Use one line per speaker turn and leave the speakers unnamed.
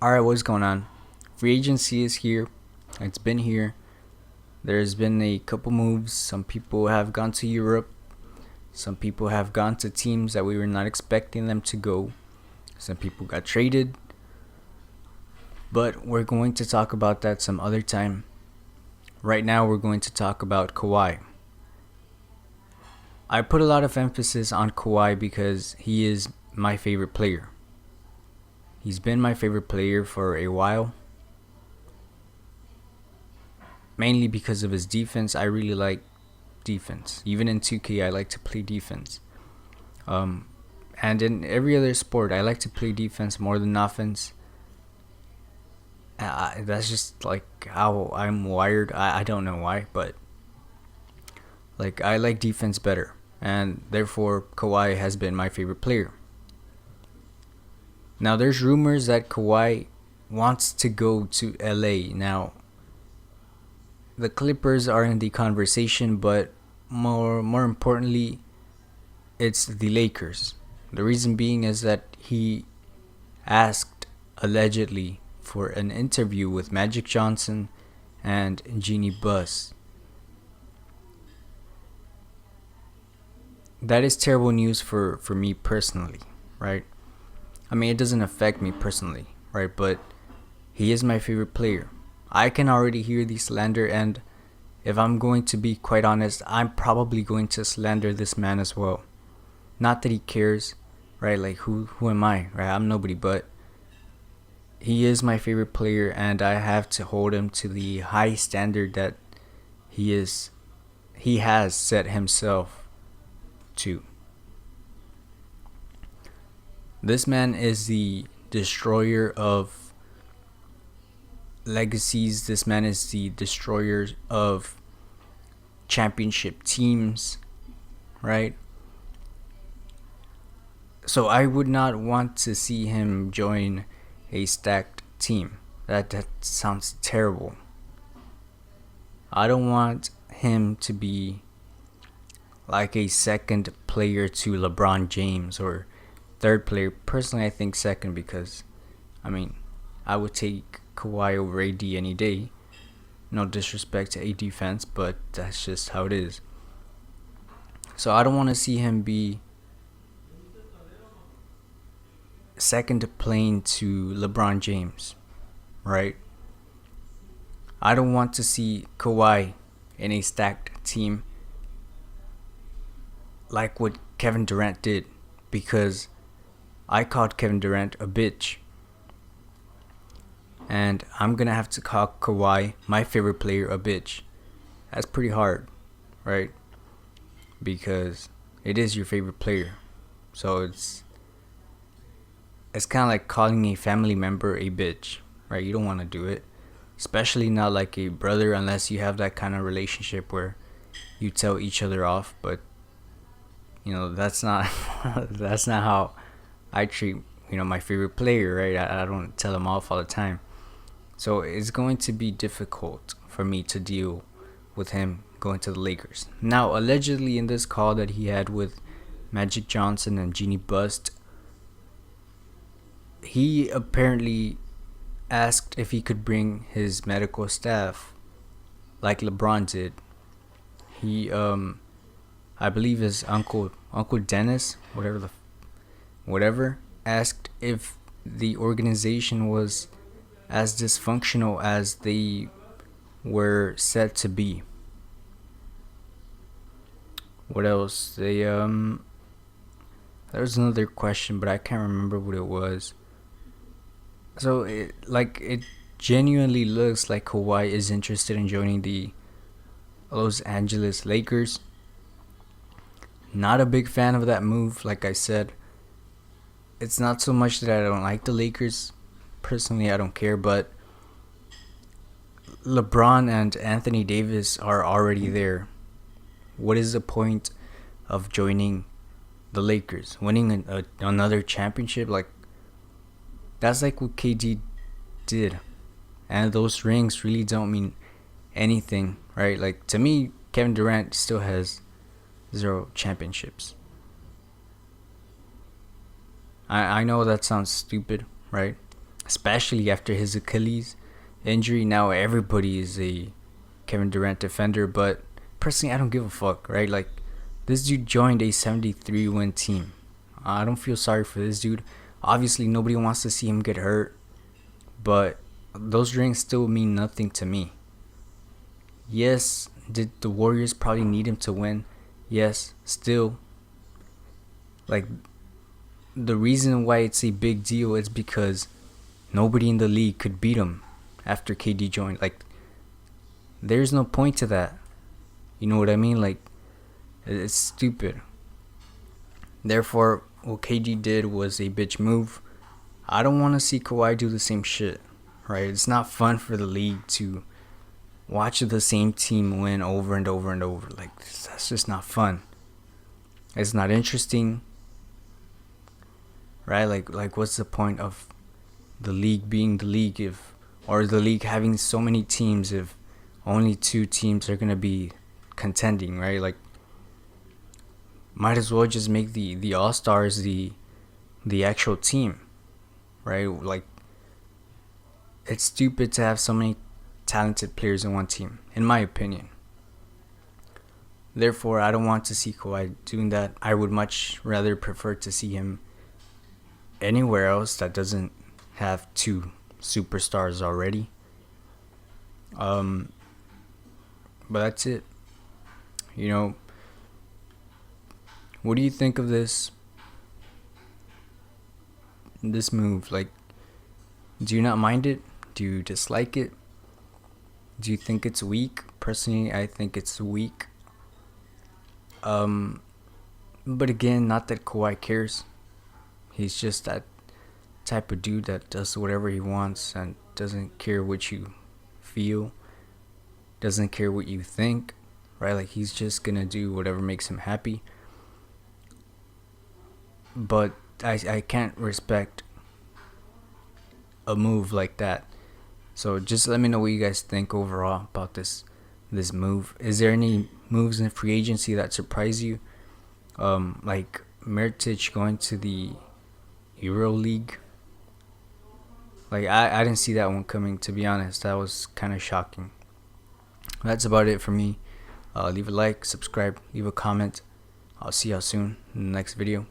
Alright, what's going on? Free agency is here. It's been here. There's been a couple moves. Some people have gone to Europe. Some people have gone to teams that we were not expecting them to go. Some people got traded. But we're going to talk about that some other time. Right now, we're going to talk about Kawhi. I put a lot of emphasis on Kawhi because he is my favorite player. He's been my favorite player for a while. Mainly because of his defense. I really like defense. Even in 2K, I like to play defense. And in every other sport, I like to play defense more than offense. That's just like how I'm wired. I don't know why, but like I like defense better. And therefore, Kawhi has been my favorite player. Now, there's rumors that Kawhi wants to go to LA. Now, the Clippers are in the conversation, but more importantly, it's the Lakers. The reason being is that he asked, allegedly, for an interview with Magic Johnson and Jeannie Buss. That is terrible news for me personally, right? I mean, it doesn't affect me personally, right? But he is my favorite player. I can already hear the slander, and if I'm going to be quite honest, I'm probably going to slander this man as well. Not that he cares, right? Like, who am I, right? I'm nobody, but he is my favorite player, and I have to hold him to the high standard that he has set himself to. This man is the destroyer of legacies. This man is the destroyer of championship teams, right? So I would not want to see him join a stacked team. That sounds terrible. I don't want him to be like a second player to LeBron James or third player. Personally, I think second because, I mean, I would take Kawhi over AD any day. No disrespect to AD fans, but that's just how it is. So I don't want to see him be second playing to LeBron James, right? I don't want to see Kawhi in a stacked team like what Kevin Durant did, because I called Kevin Durant a bitch. And I'm going to have to call Kawhi, my favorite player, a bitch. That's pretty hard, right? Because it is your favorite player. So it's kind of like calling a family member a bitch, right? You don't want to do it. Especially not like a brother, unless you have that kind of relationship where you tell each other off. But, you know, that's not that's not how I treat, my favorite player, right? I don't tell him off all the time. So it's going to be difficult for me to deal with him going to the Lakers. Now, allegedly in this call that he had with Magic Johnson and Jeannie Buss, he apparently asked if he could bring his medical staff like LeBron did. He, I believe his Uncle Dennis, whatever, asked if the organization was as dysfunctional as they were said to be. What else? There was another question, but I can't remember what it was. So it genuinely looks like Kawhi is interested in joining the Los Angeles Lakers. Not a big fan of that move, like I said. It's not so much that I don't like the Lakers. Personally, I don't care, but LeBron and Anthony Davis are already there. What is the point of joining the Lakers? Winning another championship? Like, that's like what KD did. And those rings really don't mean anything, right? Like, to me, Kevin Durant still has 0 championships. I know that sounds stupid, right? especially after his Achilles injury. Now everybody is a Kevin Durant defender, but personally, I don't give a fuck, right? Like, this dude joined a 73 win team. I don't feel sorry for this dude. Obviously, nobody wants to see him get hurt, but those rings still mean nothing to me. Yes, did the Warriors probably need him to win? Yes, still. Like, the reason why it's a big deal is because nobody in the league could beat him after KD joined. Like, there's no point to that. You know what I mean? Like, it's stupid. Therefore, what KD did was a bitch move. I don't want to see Kawhi do the same shit, right? It's not fun for the league to watch the same team win over and over and over. Like, that's just not fun. It's not interesting, right? Like what's the point of the league being the league if, or the league having so many teams if only 2 teams are gonna be contending, right? Like, might as well just make the All-Stars the actual team, right? Like, it's stupid to have so many talented players in one team, in my opinion. Therefore, I don't want to see Kawhi doing that. I would much rather prefer to see him anywhere else that doesn't have 2 superstars already. But that's it. You know, what do you think of this move? Like, do you not mind it? Do you dislike it? Do you think it's weak? Personally, I think it's weak. But again, not that Kawhi cares. He's just that type of dude that does whatever he wants and doesn't care what you feel, doesn't care what you think, right? Like, he's just gonna do whatever makes him happy. But I can't respect a move like that. So just let me know what you guys think overall about this move. Is there any moves in free agency that surprise you? Like Mirotic going to the Euro League. Like, I didn't see that one coming, to be honest. That was kind of shocking. That's about it for me. Leave a like, subscribe, leave a comment. I'll see y'all soon in the next video.